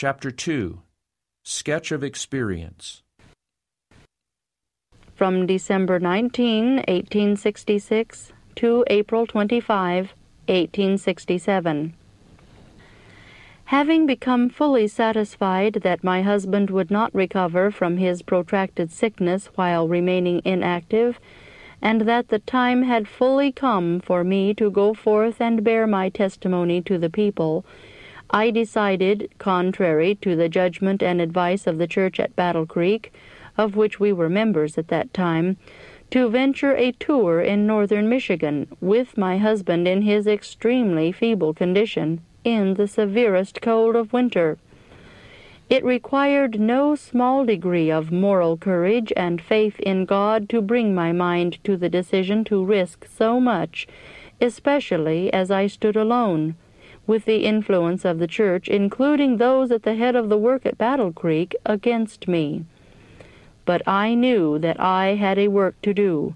Chapter 2. Sketch of Experience. From December 19, 1866 to April 25, 1867. Having become fully satisfied that my husband would not recover from his protracted sickness while remaining inactive, and that the time had fully come for me to go forth and bear my testimony to the people, I decided, contrary to the judgment and advice of the church at Battle Creek, of which we were members at that time, to venture a tour in northern Michigan, with my husband in his extremely feeble condition, in the severest cold of winter. It required no small degree of moral courage and faith in God to bring my mind to the decision to risk so much, especially as I stood alone, with the influence of the church, including those at the head of the work at Battle Creek, against me. But I knew that I had a work to do,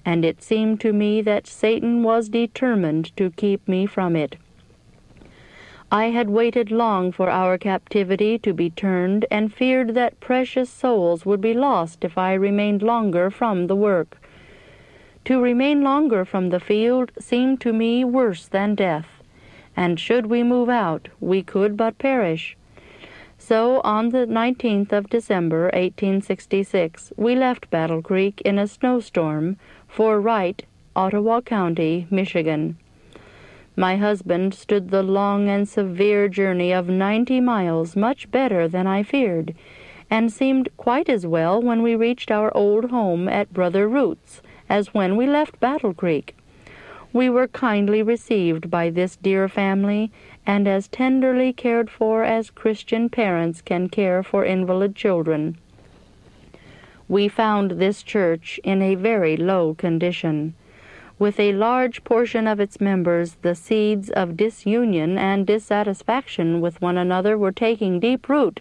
and it seemed to me that Satan was determined to keep me from it. I had waited long for our captivity to be turned, and feared that precious souls would be lost if I remained longer from the work. To remain longer from the field seemed to me worse than death, and should we move out, we could but perish. So on the 19th of December, 1866, we left Battle Creek in a snowstorm for Wright, Ottawa County, Michigan. My husband stood the long and severe journey of 90 miles much better than I feared, and seemed quite as well when we reached our old home at Brother Root's as when we left Battle Creek. We were kindly received by this dear family, and as tenderly cared for as Christian parents can care for invalid children. We found this church in a very low condition. With a large portion of its members, the seeds of disunion and dissatisfaction with one another were taking deep root,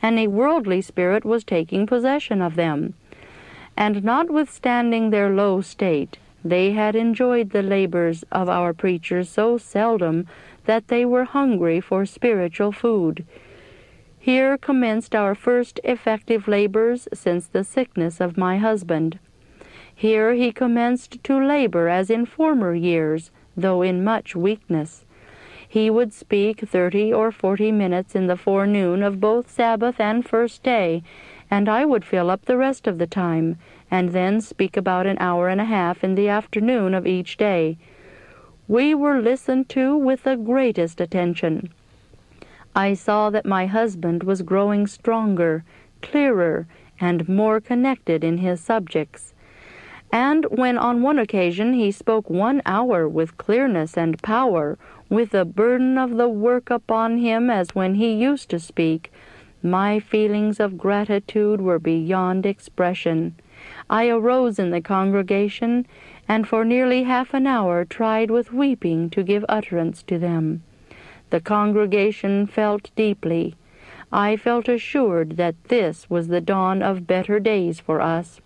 and a worldly spirit was taking possession of them. And notwithstanding their low state, they had enjoyed the labors of our preachers so seldom that they were hungry for spiritual food. Here commenced our first effective labors since the sickness of my husband. Here he commenced to labor as in former years, though in much weakness. He would speak 30 or 40 minutes in the forenoon of both Sabbath and first day, and I would fill up the rest of the time, and then speak about an hour and a half in the afternoon of each day. We were listened to with the greatest attention. I saw that my husband was growing stronger, clearer, and more connected in his subjects. And when on one occasion he spoke 1 hour with clearness and power, with the burden of the work upon him as when he used to speak, my feelings of gratitude were beyond expression. I arose in the congregation, and for nearly half an hour tried with weeping to give utterance to them. The congregation felt deeply. I felt assured that this was the dawn of better days for us.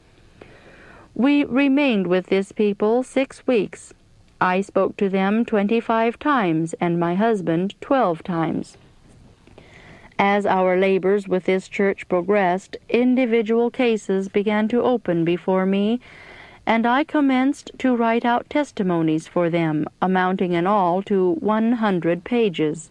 We remained with this people 6 weeks. I spoke to them 25 times, and my husband 12 times. As our labors with this church progressed, individual cases began to open before me, and I commenced to write out testimonies for them, amounting in all to 100 pages.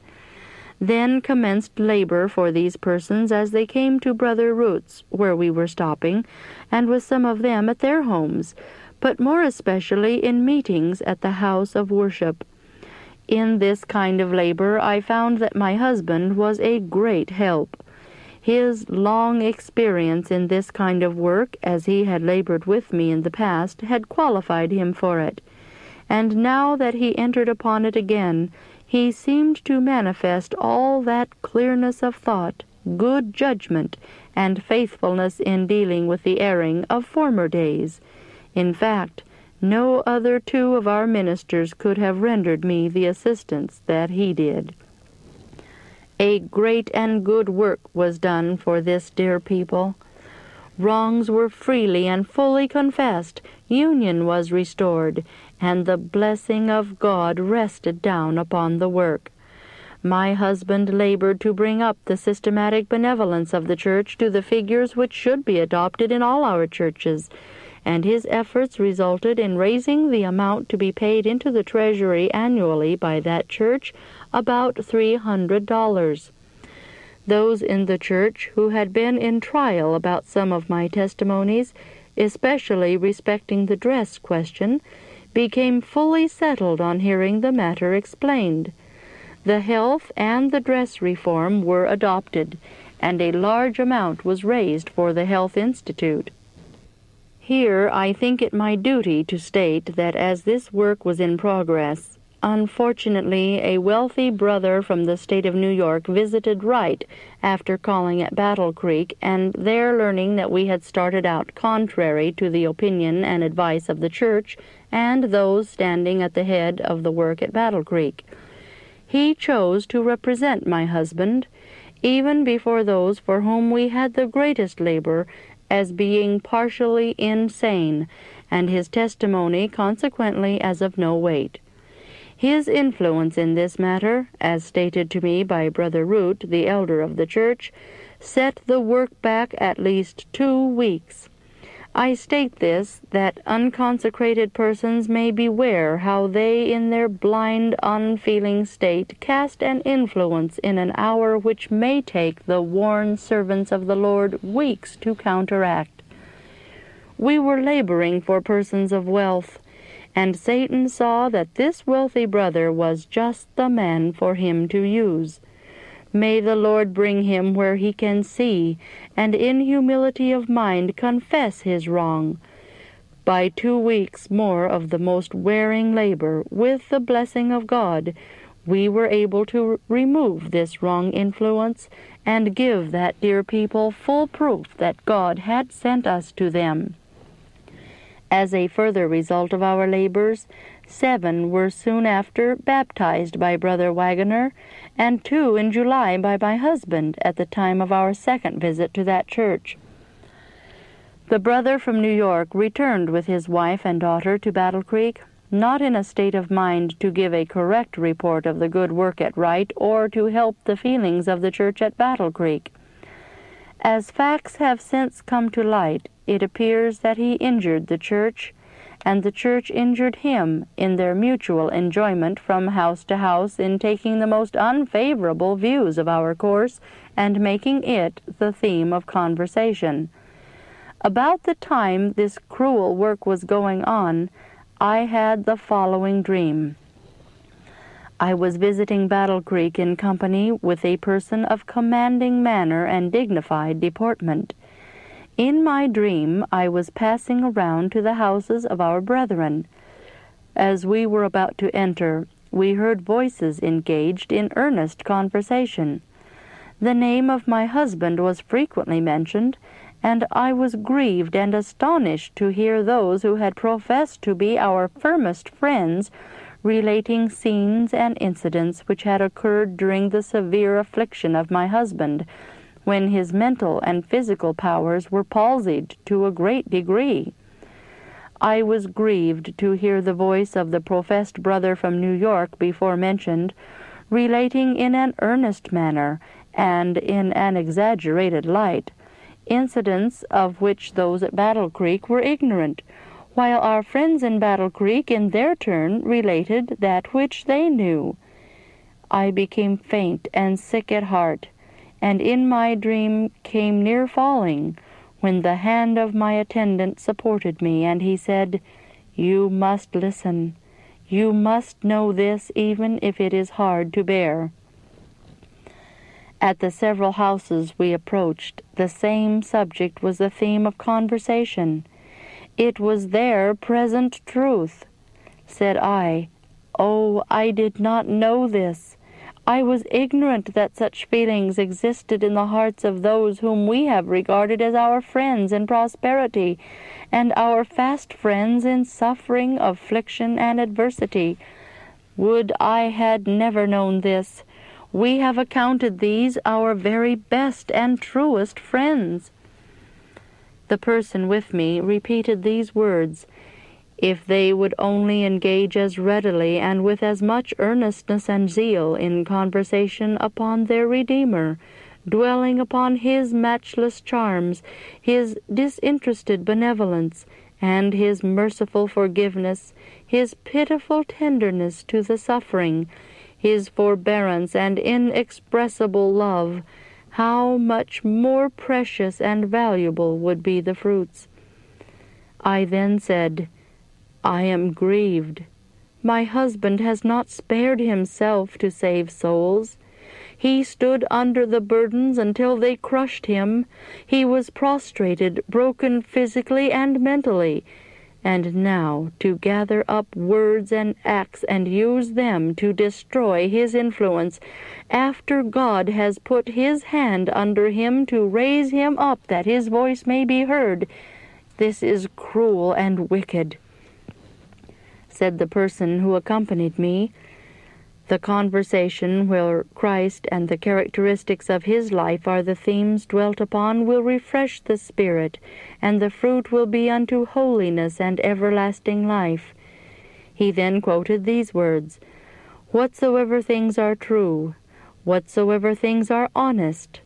Then commenced labor for these persons as they came to Brother Root's, where we were stopping, and with some of them at their homes, but more especially in meetings at the house of worship. In this kind of labor I found that my husband was a great help. His long experience in this kind of work, as he had labored with me in the past, had qualified him for it, and now that he entered upon it again, he seemed to manifest all that clearness of thought, good judgment, and faithfulness in dealing with the erring of former days. In fact, no other 2 of our ministers could have rendered me the assistance that he did. A great and good work was done for this dear people. Wrongs were freely and fully confessed, union was restored, and the blessing of God rested down upon the work. My husband labored to bring up the systematic benevolence of the church to the figures which should be adopted in all our churches, and his efforts resulted in raising the amount to be paid into the treasury annually by that church about $300. Those in the church who had been in trial about some of my testimonies, especially respecting the dress question, became fully settled on hearing the matter explained. The health and the dress reform were adopted, and a large amount was raised for the Health Institute. Here I think it my duty to state that as this work was in progress, unfortunately a wealthy brother from the state of New York visited Wright after calling at Battle Creek, and there learning that we had started out contrary to the opinion and advice of the church and those standing at the head of the work at Battle Creek, he chose to represent my husband, even before those for whom we had the greatest labor, as being partially insane, and his testimony consequently as of no weight. His influence in this matter, as stated to me by Brother Root, the elder of the church, set the work back at least 2 weeks. I state this, that unconsecrated persons may beware how they in their blind, unfeeling state cast an influence in an hour which may take the worn servants of the Lord weeks to counteract. We were laboring for persons of wealth, and Satan saw that this wealthy brother was just the man for him to use. May the Lord bring him where he can see, and in humility of mind confess his wrong. By 2 weeks more of the most wearing labor, with the blessing of God, we were able to remove this wrong influence and give that dear people full proof that God had sent us to them. As a further result of our labors, 7 were soon after baptized by Brother Wagoner, and 2 in July by my husband at the time of our second visit to that church. The brother from New York returned with his wife and daughter to Battle Creek, not in a state of mind to give a correct report of the good work at Wright or to help the feelings of the church at Battle Creek. As facts have since come to light, it appears that he injured the church, and the church injured him in their mutual enjoyment from house to house in taking the most unfavorable views of our course and making it the theme of conversation. About the time this cruel work was going on, I had the following dream. I was visiting Battle Creek in company with a person of commanding manner and dignified deportment. In my dream, I was passing around to the houses of our brethren. As we were about to enter, we heard voices engaged in earnest conversation. The name of my husband was frequently mentioned, and I was grieved and astonished to hear those who had professed to be our firmest friends relating scenes and incidents which had occurred during the severe affliction of my husband, when his mental and physical powers were palsied to a great degree. I was grieved to hear the voice of the professed brother from New York before mentioned, relating in an earnest manner, and in an exaggerated light, incidents of which those at Battle Creek were ignorant, while our friends in Battle Creek in their turn related that which they knew. I became faint and sick at heart, and in my dream came near falling, when the hand of my attendant supported me, and he said, "You must listen. You must know this, even if it is hard to bear." At the several houses we approached, the same subject was the theme of conversation. It was their present truth. Said I, "Oh, I did not know this. I was ignorant that such feelings existed in the hearts of those whom we have regarded as our friends in prosperity, and our fast friends in suffering, affliction, and adversity. Would I had never known this. We have accounted these our very best and truest friends." The person with me repeated these words, If they would only engage as readily and with as much earnestness and zeal in conversation upon their Redeemer, dwelling upon His matchless charms, His disinterested benevolence, and His merciful forgiveness, His pitiful tenderness to the suffering, His forbearance and inexpressible love, how much more precious and valuable would be the fruits. I then said, I am grieved. My husband has not spared himself to save souls. He stood under the burdens until they crushed him. He was prostrated, broken physically and mentally. And now to gather up words and acts and use them to destroy his influence, after God has put His hand under him to raise him up that his voice may be heard, this is cruel and wicked, said the person who accompanied me. The conversation where Christ and the characteristics of His life are the themes dwelt upon will refresh the spirit, and the fruit will be unto holiness and everlasting life. He then quoted these words, Whatsoever things are true, whatsoever things are honest,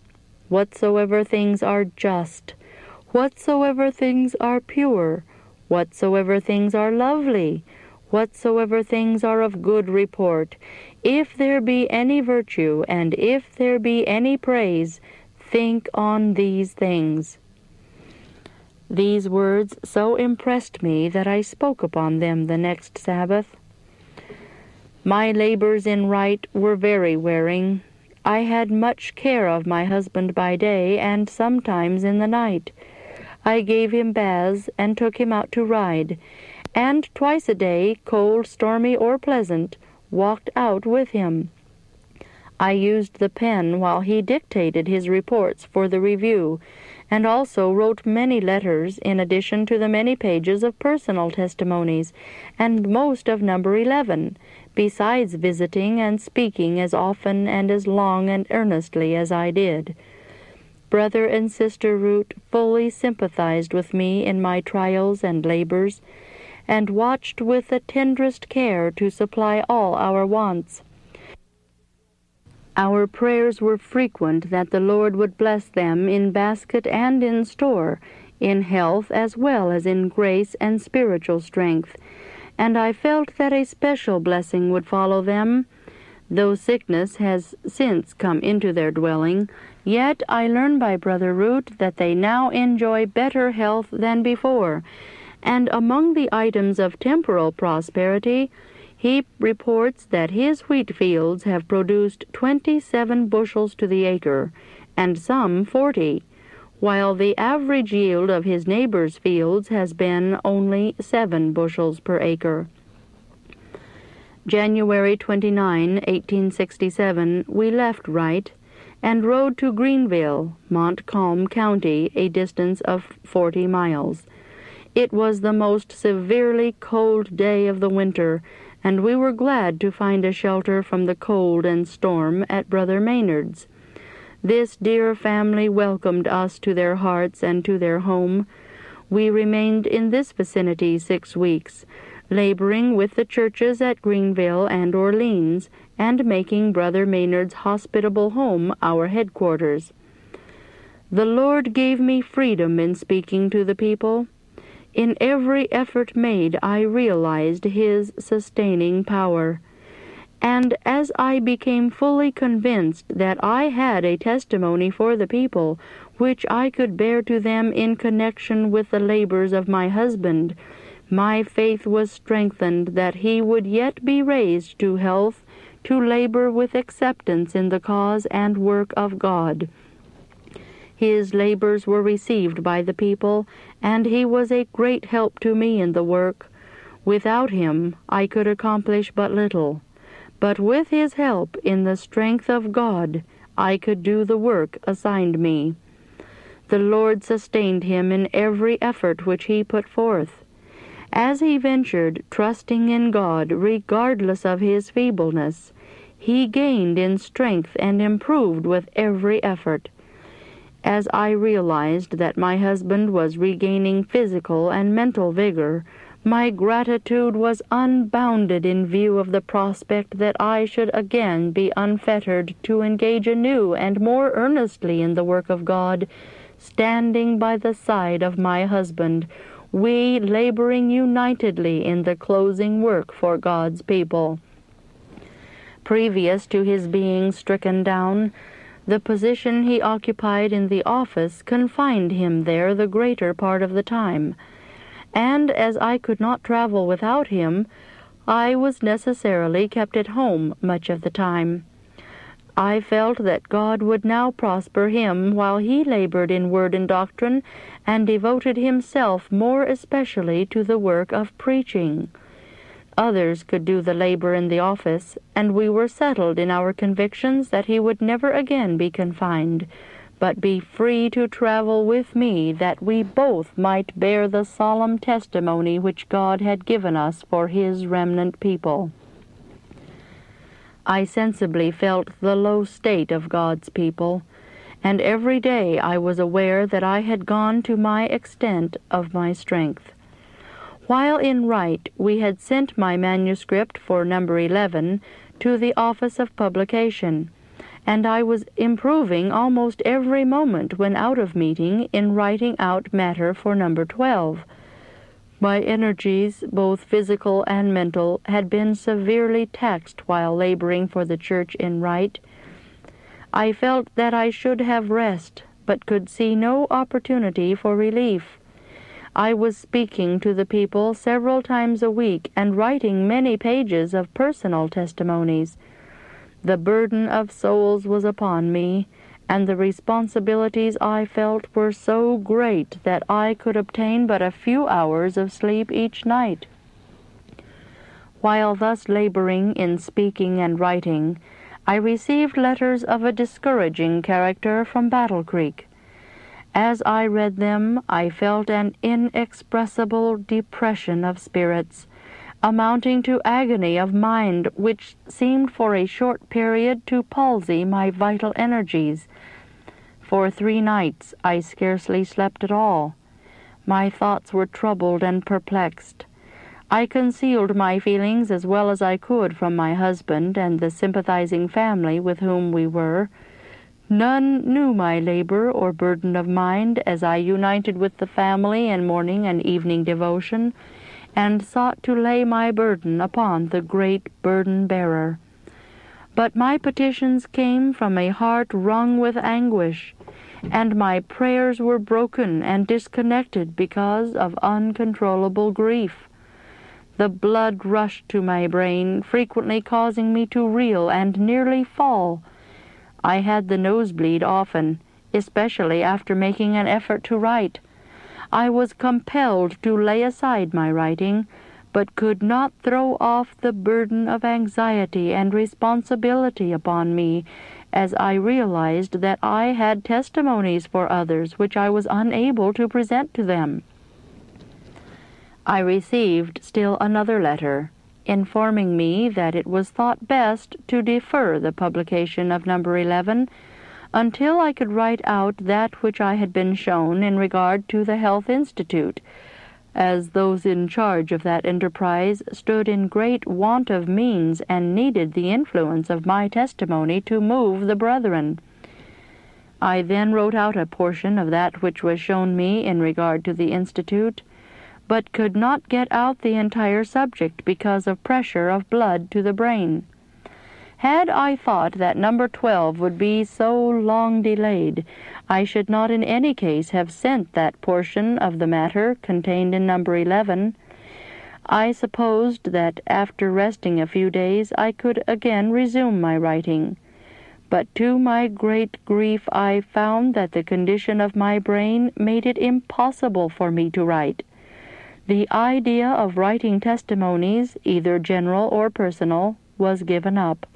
whatsoever things are just, whatsoever things are pure, whatsoever things are lovely, whatsoever things are of good report, if there be any virtue, and if there be any praise, think on these things. These words so impressed me that I spoke upon them the next Sabbath. My labors in rite were very wearing. I had much care of my husband by day, and sometimes in the night. I gave him baths, and took him out to ride, and twice a day, cold, stormy, or pleasant, walked out with him. I used the pen while he dictated his reports for the review, and also wrote many letters in addition to the many pages of personal testimonies, and most of number 11, besides visiting and speaking as often and as long and earnestly as I did. Brother and Sister Root fully sympathized with me in my trials and labors, and watched with the tenderest care to supply all our wants. Our prayers were frequent that the Lord would bless them in basket and in store, in health as well as in grace and spiritual strength, and I felt that a special blessing would follow them. Though sickness has since come into their dwelling, yet I learn by Brother Root that they now enjoy better health than before, and among the items of temporal prosperity, he reports that his wheat fields have produced 27 bushels to the acre, and some 40, while the average yield of his neighbors' fields has been only 7 bushels per acre. January 29, 1867, we left Wright and rode to Greenville, Montcalm County, a distance of 40 miles. It was the most severely cold day of the winter, and we were glad to find a shelter from the cold and storm at Brother Maynard's. This dear family welcomed us to their hearts and to their home. We remained in this vicinity 6 weeks, laboring with the churches at Greenville and Orleans, and making Brother Maynard's hospitable home our headquarters. The Lord gave me freedom in speaking to the people. In every effort made, I realized His sustaining power. And as I became fully convinced that I had a testimony for the people, which I could bear to them in connection with the labors of my husband, my faith was strengthened that he would yet be raised to health, to labor with acceptance in the cause and work of God. His labors were received by the people, and he was a great help to me in the work. Without him, I could accomplish but little. But with his help, in the strength of God, I could do the work assigned me. The Lord sustained him in every effort which he put forth. As he ventured, trusting in God regardless of his feebleness, he gained in strength and improved with every effort. As I realized that my husband was regaining physical and mental vigor, My gratitude was unbounded in view of the prospect that I should again be unfettered to engage anew and more earnestly in the work of God, standing by the side of my husband, we laboring unitedly in the closing work for God's people. Previous to his being stricken down, the position he occupied in the office confined him there the greater part of the time, and as I could not travel without him, I was necessarily kept at home much of the time. I felt that God would now prosper him while he labored in word and doctrine, and devoted himself more especially to the work of preaching. Others could do the labor in the office, and we were settled in our convictions that he would never again be confined, but be free to travel with me, that we both might bear the solemn testimony which God had given us for his remnant people. I sensibly felt the low state of God's people, and every day I was aware that I had gone to my extent of my strength. While in Wright, we had sent my manuscript for number 11 to the office of publication, and I was improving almost every moment when out of meeting in writing out matter for number 12. My energies, both physical and mental, had been severely taxed while laboring for the church in Wright. I felt that I should have rest, but could see no opportunity for relief. I was speaking to the people several times a week and writing many pages of personal testimonies. The burden of souls was upon me, and the responsibilities I felt were so great that I could obtain but a few hours of sleep each night. While thus laboring in speaking and writing, I received letters of a discouraging character from Battle Creek. As I read them, I felt an inexpressible depression of spirits, amounting to agony of mind, which seemed for a short period to palsy my vital energies. For 3 nights I scarcely slept at all. My thoughts were troubled and perplexed. I concealed my feelings as well as I could from my husband and the sympathizing family with whom we were. None knew my labor or burden of mind as I united with the family in morning and evening devotion, and sought to lay my burden upon the great burden-bearer. But my petitions came from a heart wrung with anguish, and my prayers were broken and disconnected because of uncontrollable grief. The blood rushed to my brain, frequently causing me to reel and nearly fall. I had the nosebleed often, especially after making an effort to write. I was compelled to lay aside my writing, but could not throw off the burden of anxiety and responsibility upon me, as I realized that I had testimonies for others which I was unable to present to them. I received still another letter, informing me that it was thought best to defer the publication of number 11 until I could write out that which I had been shown in regard to the Health Institute, as those in charge of that enterprise stood in great want of means and needed the influence of my testimony to move the brethren. I then wrote out a portion of that which was shown me in regard to the Institute, but could not get out the entire subject because of pressure of blood to the brain. Had I thought that number 12 would be so long delayed, I should not in any case have sent that portion of the matter contained in number 11. I supposed that after resting a few days I could again resume my writing. But to my great grief I found that the condition of my brain made it impossible for me to write. The idea of writing testimonies, either general or personal, was given up,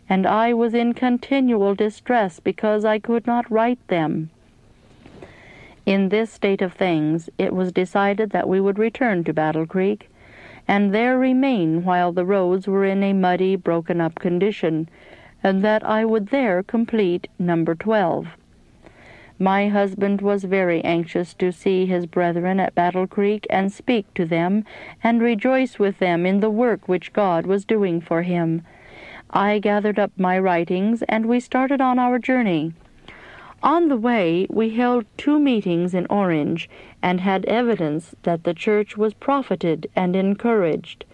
and I was in continual distress because I could not write them. In this state of things, it was decided that we would return to Battle Creek, and there remain while the roads were in a muddy, broken-up condition, and that I would there complete number 12. My husband was very anxious to see his brethren at Battle Creek and speak to them and rejoice with them in the work which God was doing for him. I gathered up my writings, and we started on our journey. On the way, we held 2 meetings in Orange, and had evidence that the church was profited and encouraged.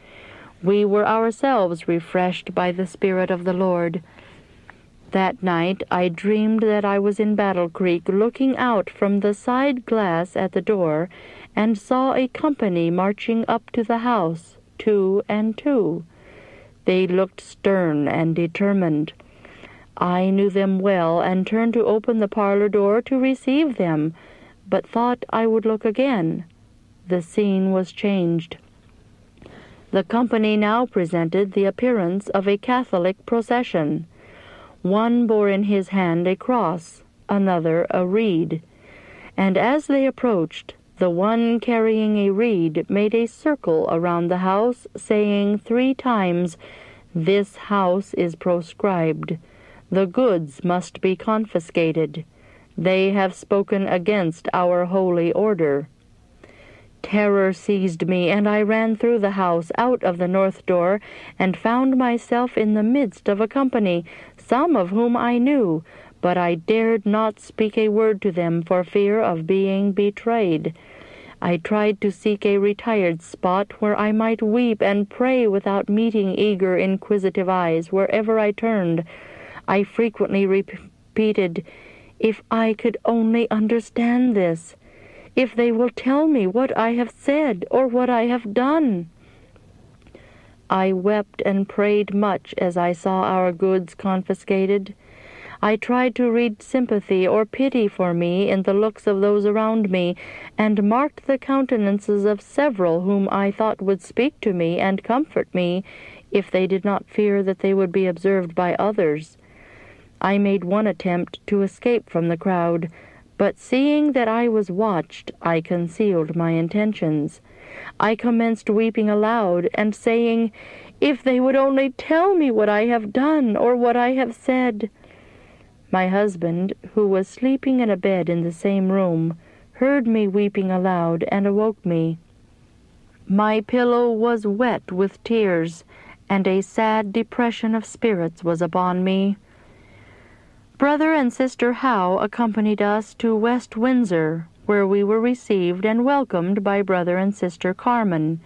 We were ourselves refreshed by the Spirit of the Lord. That night I dreamed that I was in Battle Creek, looking out from the side glass at the door, and saw a company marching up to the house, 2 and 2. They looked stern and determined. I knew them well, and turned to open the parlor door to receive them, but thought I would look again. The scene was changed. The company now presented the appearance of a Catholic procession. One bore in his hand a cross, another a reed. And as they approached, the one carrying a reed made a circle around the house, saying 3 times, "This house is proscribed. The goods must be confiscated. They have spoken against our holy order." Terror seized me, and I ran through the house out of the north door, and found myself in the midst of a company, some of whom I knew, but I dared not speak a word to them for fear of being betrayed. I tried to seek a retired spot where I might weep and pray without meeting eager, inquisitive eyes wherever I turned. I frequently repeated, "If I could only understand this! If they will tell me what I have said or what I have done!" I wept and prayed much as I saw our goods confiscated. I tried to read sympathy or pity for me in the looks of those around me, and marked the countenances of several whom I thought would speak to me and comfort me, if they did not fear that they would be observed by others. I made one attempt to escape from the crowd, but seeing that I was watched, I concealed my intentions. I commenced weeping aloud, and saying, "If they would only tell me what I have done or what I have said!" My husband, who was sleeping in a bed in the same room, heard me weeping aloud and awoke me. My pillow was wet with tears, and a sad depression of spirits was upon me. Brother and Sister Howe accompanied us to West Windsor, where we were received and welcomed by Brother and Sister Carmen.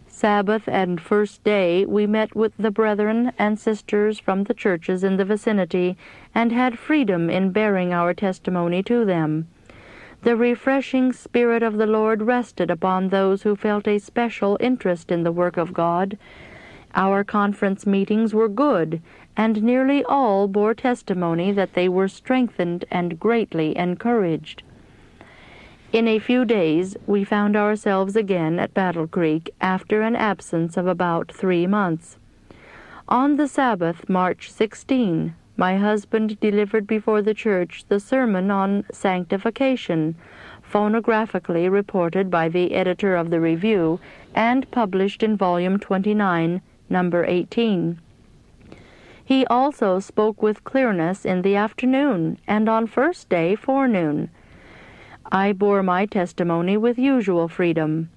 Sabbath and first day we met with the brethren and sisters from the churches in the vicinity, and had freedom in bearing our testimony to them. The refreshing Spirit of the Lord rested upon those who felt a special interest in the work of God. Our conference meetings were good, and nearly all bore testimony that they were strengthened and greatly encouraged. In a few days we found ourselves again at Battle Creek, after an absence of about 3 months. On the Sabbath, March 16, my husband delivered before the church the sermon on sanctification, phonographically reported by the editor of the Review and published in Volume 29, Number 18. He also spoke with clearness in the afternoon, and on first day forenoon. I bore my testimony with usual freedom.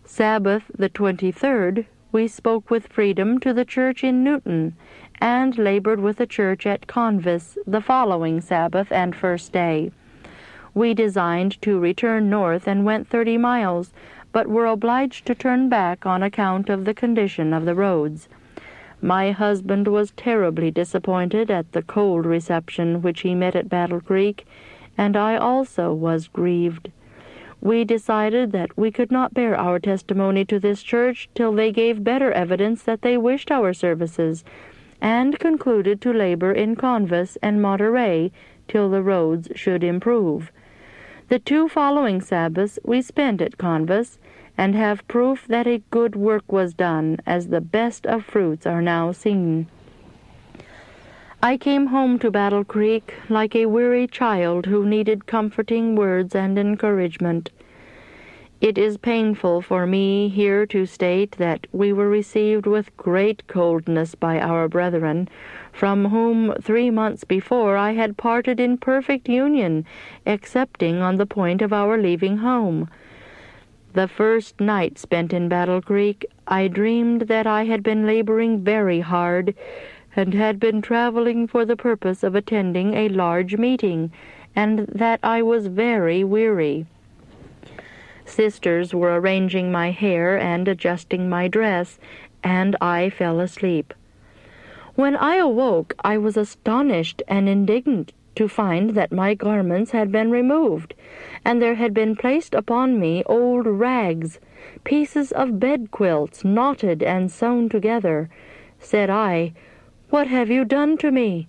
Sabbath, the 23rd, we spoke with freedom to the church in Newton, and labored with the church at Convis the following Sabbath and first day. We designed to return north and went 30 miles, but were obliged to turn back on account of the condition of the roads. My husband was terribly disappointed at the cold reception which he met at Battle Creek, and I also was grieved. We decided that we could not bear our testimony to this church till they gave better evidence that they wished our services, and concluded to labor in Convis and Monterey till the roads should improve. The 2 following Sabbaths we spent at Convis, and have proof that a good work was done, as the best of fruits are now seen. I came home to Battle Creek like a weary child who needed comforting words and encouragement. It is painful for me here to state that we were received with great coldness by our brethren, from whom 3 months before I had parted in perfect union, excepting on the point of our leaving home. The first night spent in Battle Creek, I dreamed that I had been laboring very hard, and had been traveling for the purpose of attending a large meeting, and that I was very weary. Sisters were arranging my hair and adjusting my dress, and I fell asleep. When I awoke, I was astonished and indignant to find that my garments had been removed, and there had been placed upon me old rags, pieces of bed quilts knotted and sewn together. Said I, "What have you done to me?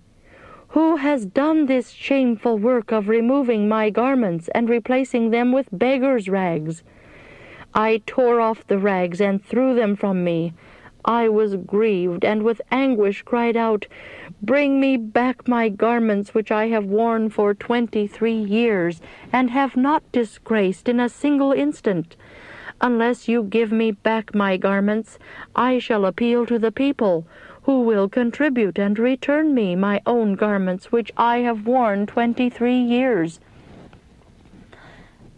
Who has done this shameful work of removing my garments and replacing them with beggars' rags?" I tore off the rags and threw them from me. I was grieved, and with anguish cried out, "Bring me back my garments which I have worn for 23 years, and have not disgraced in a single instant. Unless you give me back my garments, I shall appeal to the people, who will contribute and return me my own garments which I have worn 23 years.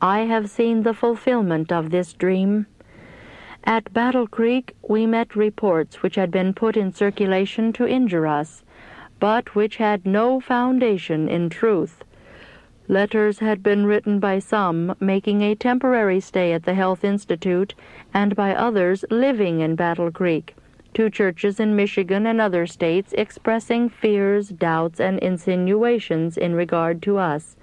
I have seen the fulfillment of this dream. At Battle Creek we met reports which had been put in circulation to injure us, but which had no foundation in truth. Letters had been written by some making a temporary stay at the Health Institute, and by others living in Battle Creek, to churches in Michigan and other states expressing fears, doubts, and insinuations in regard to us.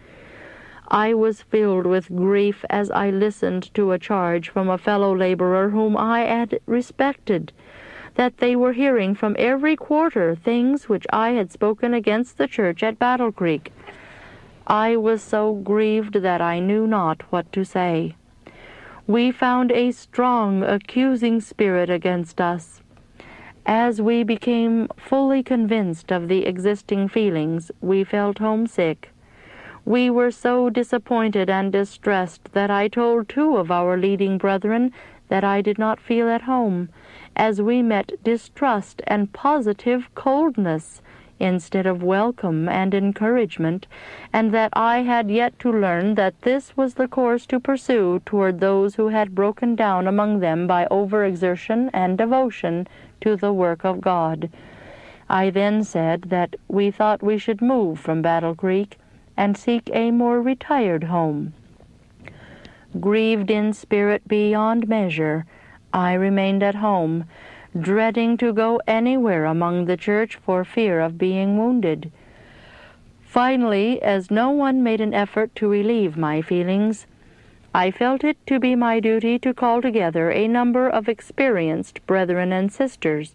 I was filled with grief as I listened to a charge from a fellow laborer whom I had respected, that they were hearing from every quarter things which I had spoken against the church at Battle Creek. I was so grieved that I knew not what to say. We found a strong accusing spirit against us. As we became fully convinced of the existing feelings, we felt homesick. We were so disappointed and distressed that I told 2 of our leading brethren that I did not feel at home, as we met distrust and positive coldness instead of welcome and encouragement, and that I had yet to learn that this was the course to pursue toward those who had broken down among them by overexertion and devotion to the work of God. I then said that we thought we should move from Battle Creek and seek a more retired home. Grieved in spirit beyond measure, I remained at home, dreading to go anywhere among the church for fear of being wounded. Finally, as no one made an effort to relieve my feelings, I felt it to be my duty to call together a number of experienced brethren and sisters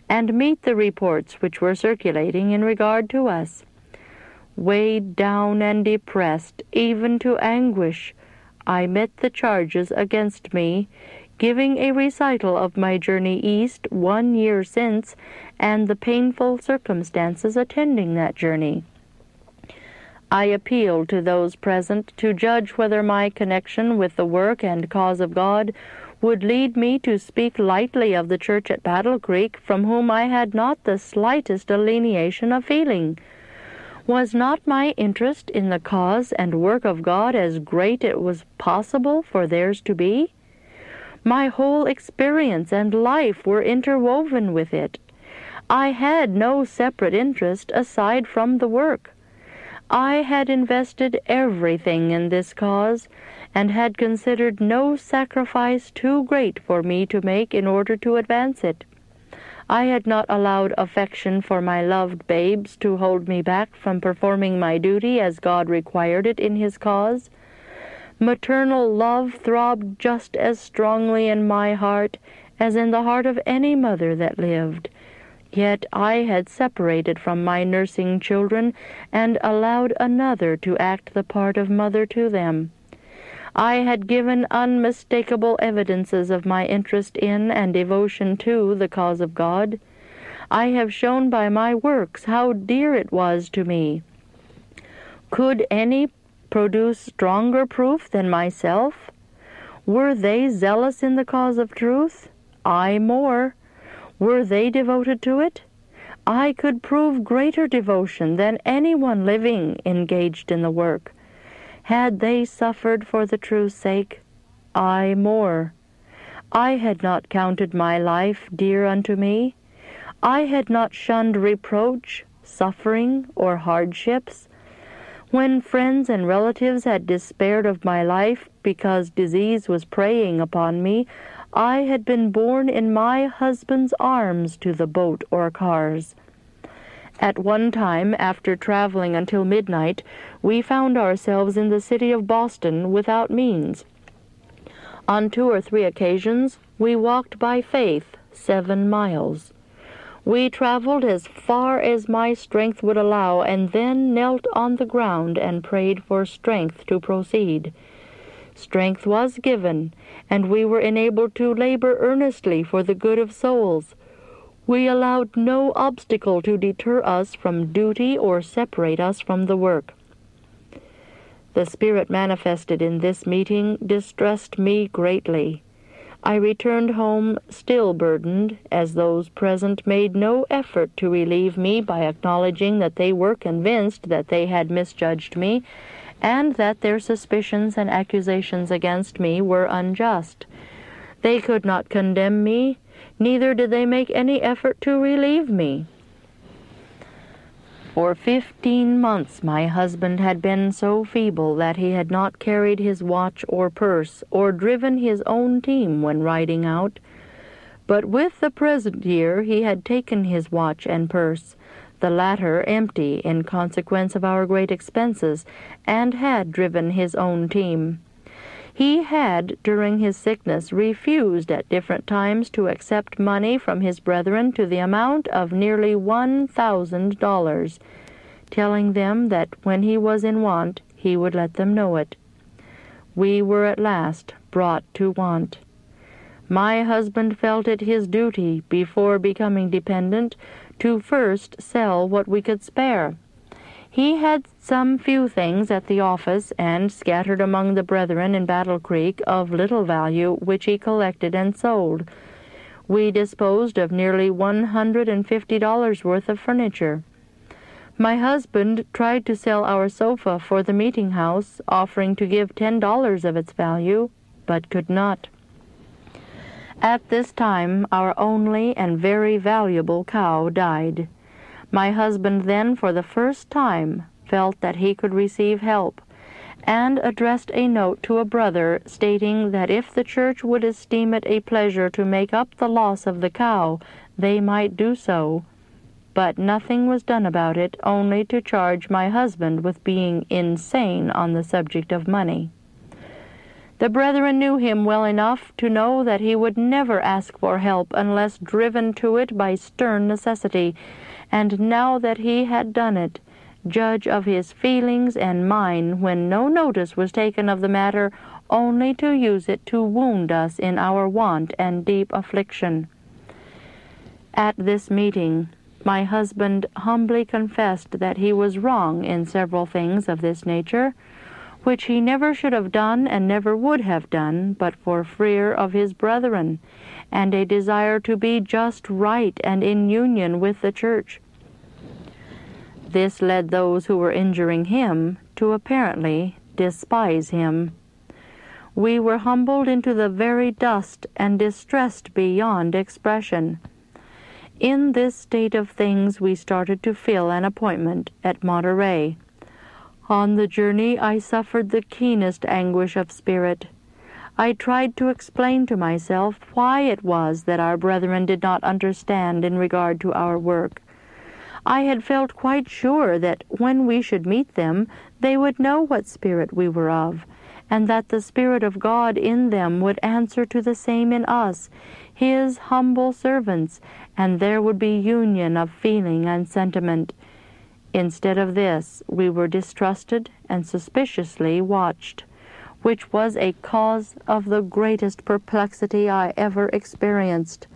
and meet the reports which were circulating in regard to us. Weighed down and depressed, even to anguish, I met the charges against me, giving a recital of my journey east 1 year since, and the painful circumstances attending that journey. I appealed to those present to judge whether my connection with the work and cause of God would lead me to speak lightly of the church at Battle Creek, from whom I had not the slightest alienation of feeling. Was not my interest in the cause and work of God as great as it was possible for theirs to be? My whole experience and life were interwoven with it. I had no separate interest aside from the work. I had invested everything in this cause, and had considered no sacrifice too great for me to make in order to advance it. I had not allowed affection for my loved babes to hold me back from performing my duty as God required it in His cause. Maternal love throbbed just as strongly in my heart as in the heart of any mother that lived. Yet I had separated from my nursing children and allowed another to act the part of mother to them. I had given unmistakable evidences of my interest in and devotion to the cause of God. I have shown by my works how dear it was to me. Could any produce stronger proof than myself? Were they zealous in the cause of truth? I more. Were they devoted to it? I could prove greater devotion than anyone living engaged in the work. Had they suffered for the truth's sake? I more. I had not counted my life dear unto me. I had not shunned reproach, suffering, or hardships. When friends and relatives had despaired of my life because disease was preying upon me, I had been borne in my husband's arms to the boat or cars. At one time, after traveling until midnight, we found ourselves in the city of Boston without means. On 2 or 3 occasions, we walked by faith 7 miles. We traveled as far as my strength would allow, and then knelt on the ground and prayed for strength to proceed. Strength was given, and we were enabled to labor earnestly for the good of souls. We allowed no obstacle to deter us from duty or separate us from the work. The spirit manifested in this meeting distressed me greatly. I returned home still burdened, as those present made no effort to relieve me by acknowledging that they were convinced that they had misjudged me, and that their suspicions and accusations against me were unjust. They could not condemn me, neither did they make any effort to relieve me. For 15 months my husband had been so feeble that he had not carried his watch or purse, or driven his own team when riding out. But with the present year he had taken his watch and purse, the latter empty in consequence of our great expenses, and had driven his own team. He had, during his sickness, refused at different times to accept money from his brethren to the amount of nearly $1,000, telling them that when he was in want, he would let them know it. We were at last brought to want. My husband felt it his duty, before becoming dependent, to first sell what we could spare. He had some few things at the office, and scattered among the brethren in Battle Creek, of little value, which he collected and sold. We disposed of nearly $150 worth of furniture. My husband tried to sell our sofa for the meeting house, offering to give $10 of its value, but could not. At this time, our only and very valuable cow died. My husband then, for the first time, felt that he could receive help, and addressed a note to a brother stating that if the church would esteem it a pleasure to make up the loss of the cow, they might do so. But nothing was done about it, only to charge my husband with being insane on the subject of money. The brethren knew him well enough to know that he would never ask for help unless driven to it by stern necessity, and now that he had done it, judge of his feelings and mine when no notice was taken of the matter, only to use it to wound us in our want and deep affliction. At this meeting, my husband humbly confessed that he was wrong in several things of this nature, which he never should have done and never would have done but for fear of his brethren, and a desire to be just right and in union with the church. This led those who were injuring him to apparently despise him. We were humbled into the very dust and distressed beyond expression. In this state of things we started to fill an appointment at Monterey. On the journey I suffered the keenest anguish of spirit. I tried to explain to myself why it was that our brethren did not understand in regard to our work. I had felt quite sure that when we should meet them, they would know what spirit we were of, and that the Spirit of God in them would answer to the same in us, His humble servants, and there would be union of feeling and sentiment. Instead of this, we were distrusted and suspiciously watched, which was a cause of the greatest perplexity I ever experienced.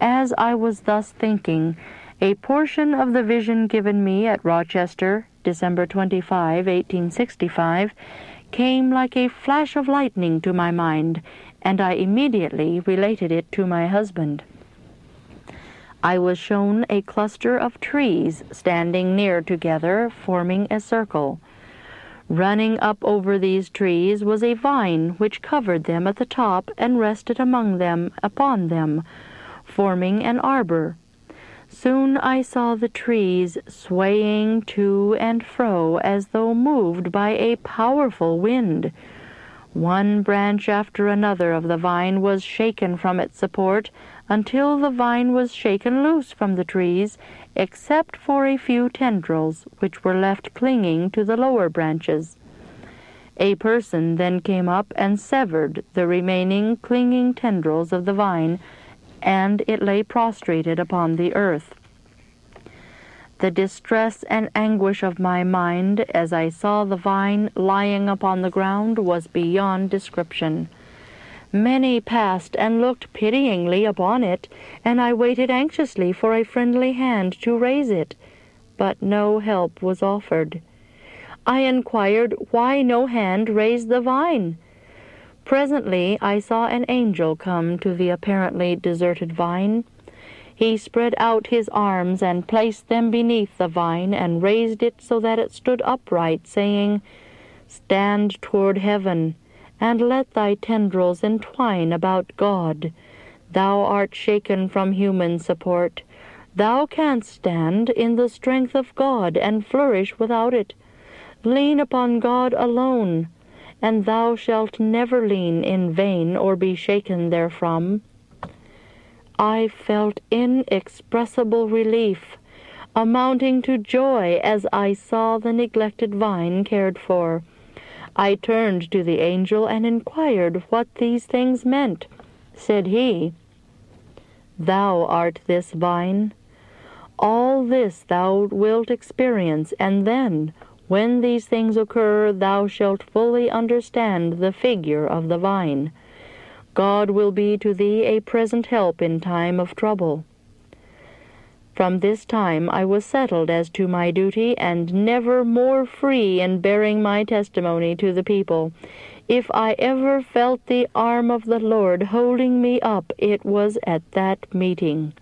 As I was thus thinking, a portion of the vision given me at Rochester, December 25, 1865, came like a flash of lightning to my mind, and I immediately related it to my husband. I was shown a cluster of trees standing near together, forming a circle. Running up over these trees was a vine which covered them at the top and rested upon them, forming an arbor. Soon I saw the trees swaying to and fro as though moved by a powerful wind. One branch after another of the vine was shaken from its support until the vine was shaken loose from the trees, except for a few tendrils which were left clinging to the lower branches. A person then came up and severed the remaining clinging tendrils of the vine, and it lay prostrated upon the earth. The distress and anguish of my mind as I saw the vine lying upon the ground was beyond description. Many passed and looked pityingly upon it, and I waited anxiously for a friendly hand to raise it, but no help was offered. I inquired why no hand raised the vine. Presently I saw an angel come to the apparently deserted vine. He spread out his arms and placed them beneath the vine and raised it so that it stood upright, saying, "Stand toward heaven, and let thy tendrils entwine about God. Thou art shaken from human support. Thou canst stand in the strength of God and flourish without it. Lean upon God alone, and thou shalt never lean in vain or be shaken therefrom." I felt inexpressible relief, amounting to joy as I saw the neglected vine cared for. I turned to the angel and inquired what these things meant. Said he, "Thou art this vine. All this thou wilt experience, and then, when these things occur, thou shalt fully understand the figure of the vine. God will be to thee a present help in time of trouble." From this time I was settled as to my duty, and never more free in bearing my testimony to the people. If I ever felt the arm of the Lord holding me up, it was at that meeting.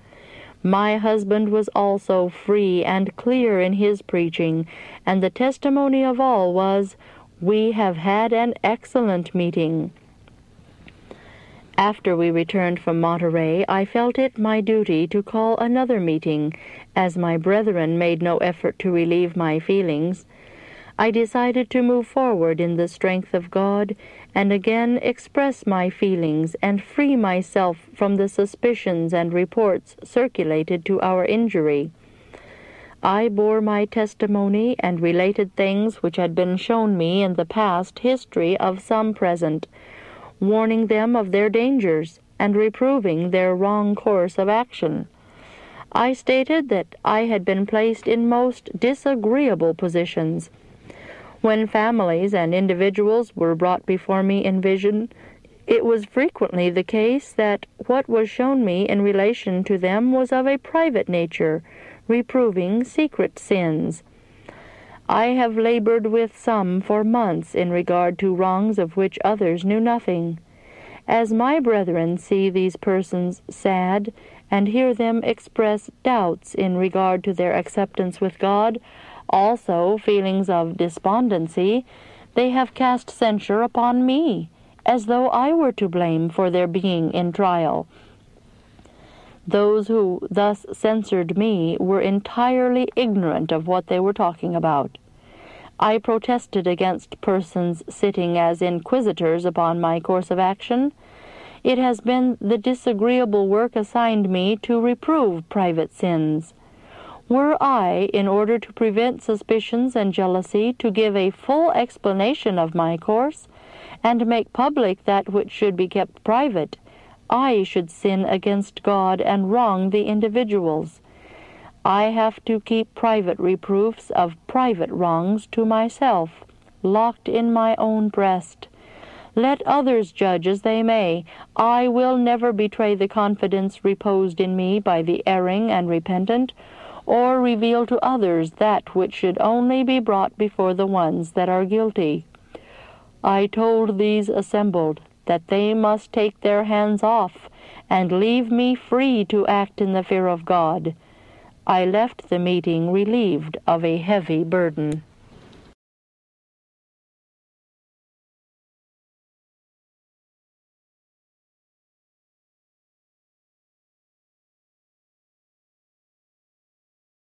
My husband was also free and clear in his preaching, and the testimony of all was, "We have had an excellent meeting." After we returned from Monterey, I felt it my duty to call another meeting, as my brethren made no effort to relieve my feelings. I decided to move forward in the strength of God, and again express my feelings and free myself from the suspicions and reports circulated to our injury. I bore my testimony and related things which had been shown me in the past history of some present, warning them of their dangers and reproving their wrong course of action. I stated that I had been placed in most disagreeable positions. When families and individuals were brought before me in vision, it was frequently the case that what was shown me in relation to them was of a private nature, reproving secret sins. I have labored with some for months in regard to wrongs of which others knew nothing. As my brethren see these persons sad and hear them express doubts in regard to their acceptance with God, also feelings of despondency, they have cast censure upon me, as though I were to blame for their being in trial. Those who thus censured me were entirely ignorant of what they were talking about. I protested against persons sitting as inquisitors upon my course of action. It has been the disagreeable work assigned me to reprove private sins. Were I, in order to prevent suspicions and jealousy, to give a full explanation of my course, and make public that which should be kept private, I should sin against God and wrong the individuals. I have to keep private reproofs of private wrongs to myself, locked in my own breast. Let others judge as they may. I will never betray the confidence reposed in me by the erring and repentant, or reveal to others that which should only be brought before the ones that are guilty. I told these assembled that they must take their hands off and leave me free to act in the fear of God. I left the meeting relieved of a heavy burden.